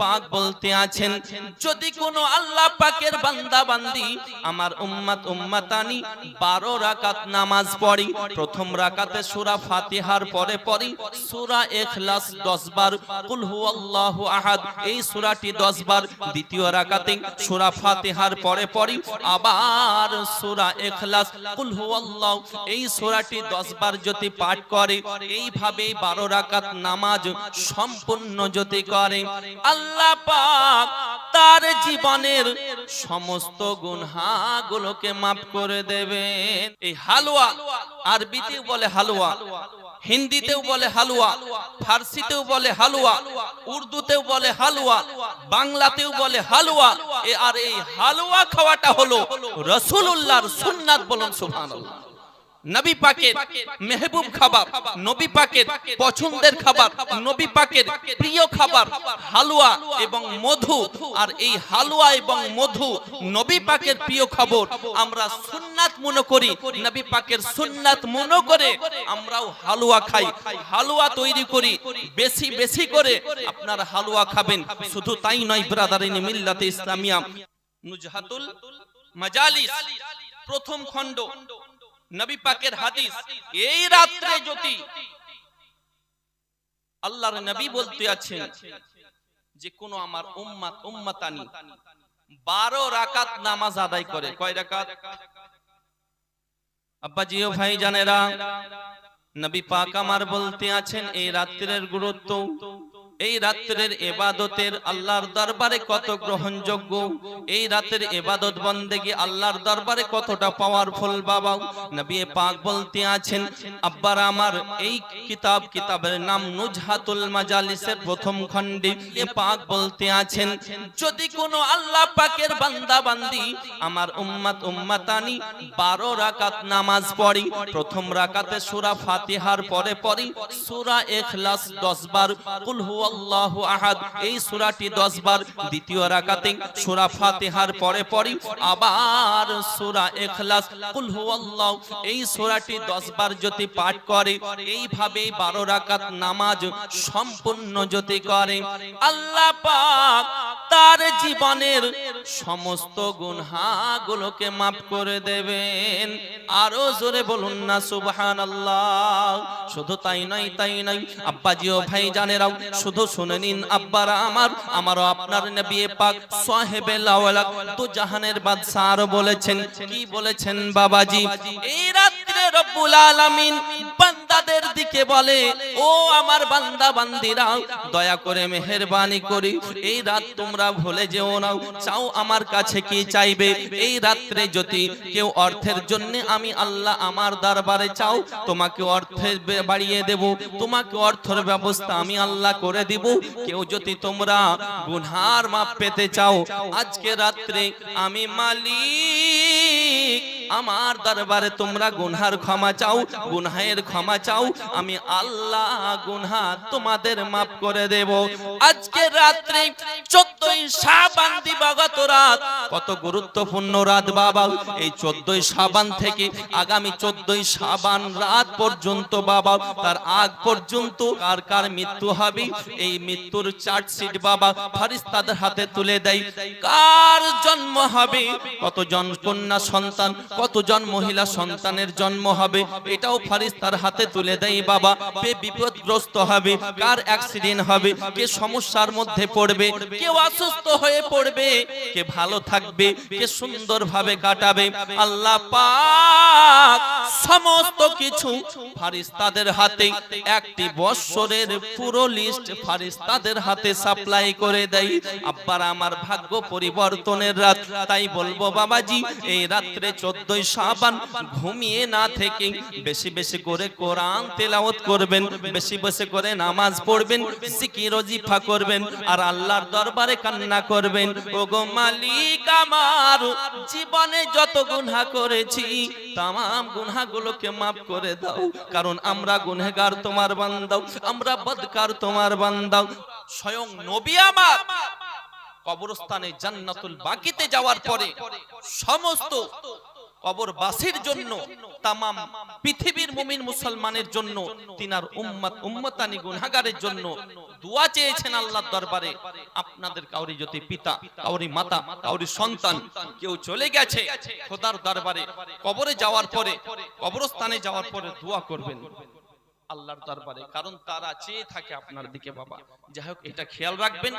পাক বলতে আছেন, যদি কোনো আল্লাহ পাকের বান্দা বান্দি আমার উম্মত উম্মতানি 12 রাকাত নামাজ পড়ি, প্রথম রাকাতে সূরা ফাতিহার পরে পড়ি সূরা ইখলাস 10 বার, কুল হুয়াল্লাহু আহাদ এই সূরাটি 10 বার, দ্বিতীয় রাকাতে সূরা ফাতিহার পরে পড়ি আবার সূরা ইখলাস কুল হুয়াল্লাহু এই সূরাটি 10 বার যদি পাঠ করে, এইভাবে 12 রাকাত নামাজ সম্পূর্ণ যদি করে, আল্লাহ পাক তার জীবনের সমস্ত গুনাহগুলোকে maaf করে দেবেন। এই হালুয়া আরবিতেও বলে হালুয়া, হিন্দিতেও বলে হালুয়া, ফার্সিতেও বলে হালুয়া, উর্দুতেও বলে হালুয়া, বাংলাতেও বলে হালুয়া। আর এই হালুয়া খাওয়াটা হলো রাসূলুল্লাহর সুন্নাত, বলুন সুবহানাল্লাহ। নবী পাকের মেহবুব খাবার, নবী পাকের পছন্দের খাবার, নবী পাকের প্রিয় খাবার হালুয়া এবং মধু। আর এই হালুয়া এবং মধু নবী পাকের প্রিয় খাবার, আমরা সুন্নাত মনে করি, নবী পাকের সুন্নাত মনে করে আমরাও হালুয়া খাই, হালুয়া তৈরি করি, বেশি বেশি করে আপনারা হালুয়া খাবেন। শুধু তাই নয় ব্রাদারিন মিল্লাতে ইসলামিয়া নুজহাতুল মাজালিস প্রথম খণ্ড নবী পাকের হাদিস, এই রাত্রে যদি আল্লাহর নবী বলতে আছেন যে কোন আমার উম্মত উম্মতানি 12 রাকাত নামাজ আদায় করে, কয় রাকাত? আব্বাজি ও ভাই জানেরা, নবী পাক আমার বলতে আছেন এই রাত্রের গুরুত্ব, এই রাত্রের ইবাদতের আল্লাহর দরবারে কত গ্রহণযোগ্য, এই রাতের ইবাদত বন্দেগী আল্লাহর দরবারে কতটা পাওয়ারফুল। বাবা নবী পাক বলতে আছেন, আব্বার আমার এই কিতাবের নাম নুজহাতুল মাজালিসের প্রথম খণ্ডে পাক বলতে আছেন, যদি কোনো আল্লাহ পাকের বান্দা বান্দি আমার উম্মত উম্মতানি 12 রাকাত নামাজ পড়ি, প্রথম রাকাতে সূরা ফাতিহার পরে পড়ি সূরা ইখলাস 10 বার, কুল আল্লাহু আহাদ এই সূরাটি 10 বার, দ্বিতীয় রাকাতে সূরা ফাতিহার পরে পড়ি আবার সূরা ইখলাস কুল হুয়াল্লাহু এই সূরাটি 10 বার যদি পাঠ করে, এইভাবে 12 রাকাত নামাজ সম্পূর্ণ যদি করে, আল্লাহ পাক তার জীবনের সমস্ত গুনাহগুলোকে maaf করে দেবেন। আরো জোরে বলুন না সুবহানাল্লাহ। শুধু তাই নয় আব্বাজি ও ভাই জানেরাও, শুধু শুনে নিন আব্বারা আমার, আমারও আপনার নবী পাক সাহেবে লাওলাক তো জাহানের বাদশা আরো বলেছেন, কি বলেছেন বাবাজি? এই রাত্রে রব্বুল আলামিন বান্দাদের দিকে বলে, ও আমার বান্দা বান্দিরা, দয়া করে মেহেরবানি করি এই রাত তোমরা ভুলে যেও না, চাও আমার কাছে কি চাইবে? এই রাত্রে যদি কেউ অর্থের জন্য আমি আল্লাহ আমার দরবারে চাও, তোমাকে অর্থের বাড়িয়ে দেব, তোমাকে অর্থের ব্যবস্থা আমি আল্লাহ করে দিব। কেউ যদি তোমরা গুনার মাপ পেতে চাও, আজকে রাত্রে আমি মালিক আমার দরবারে তোমরা গুনহার ক্ষমা চাও, গুনহের ক্ষমা চাও, আমি আল্লাহ গুনহা তোমাদের maaf করে দেব। আজকে রাত্রে 14ই শাবান দিবাগত রাত, কত গুরুত্বপূর্ণ রাত বাবা। এই 14ই শাবান থেকে আগামী 14ই শাবান রাত পর্যন্ত বাবা, তার আগ পর্যন্ত কার কার মৃত্যু হবে, এই মৃত্যুর চার্জশিট বাবা ফেরেশতাদের হাতে তুলে দেয়। কার জন্ম হবে, কতজন কন্যা সন্তান, কতজন মহিলা সন্তানের জন্ম হবে, এটাও ফেরেশতার হাতে তুলে দেয় বাবা। কে বিপদগ্রস্ত হবে, কার অ্যাক্সিডেন্ট হবে, কে সমস্যার মধ্যে পড়বে, কেউ অসুস্থ হয়ে পড়বে, কে ভালো থাকবে, কে সুন্দরভাবে কাটাবে, আল্লাহ পাক সমস্ত কিছু ফেরেশতাদের হাতে একটি বৎসরের পুরো লিস্ট ফেরেশতাদের হাতে সাপ্লাই করে দেয়। আব্বার আমার ভাগ্য পরিবর্তনের রাত, তাই বলবো বাবাজি এই রাত্রে 14ই শাবান ঘুমিয়ে না থেকে বেশি বেশি করে কোরআন তেলাওয়াত করবেন, বেশি বেশি করে নামাজ পড়বেন, জিকির ওজিফা করবেন, আর আল্লাহর দরবারে কান্না করবেন, ওগো মালিক আমার জীবনে যত গুনাহ করেছি তাম গুনাহগুলোকে maaf করে দাও, কারণ আমরা গুনহগার তোমার বান্দা, আমরা বদকার তোমার বান্দা। স্বয়ং নবী আমার কবরস্থানে জান্নাতুল বাকিতে যাওয়ার পরে সমস্ত কবরবাসীর জন্য, তামাম পৃথিবীর মুমিন মুসলমানের জন্য, তিনার উম্মত উম্মতানি গুনাহগারের জন্য দোয়া চেয়েছেন আল্লাহর দরবারে। আপনাদের কাউরি যদি পিতা, কাউরি মাতা, কাউরি সন্তান কেউ চলে গেছে, খোদার দরবারে কবরে যাওয়ার পরে, কবরস্থানে যাওয়ার পরে দোয়া করবেন আল্লাহর দরবারে, কারণ তারা চেয়ে থাকে আপনার দিকে বাবা। যাই হোক, এটা খেয়াল রাখবেন।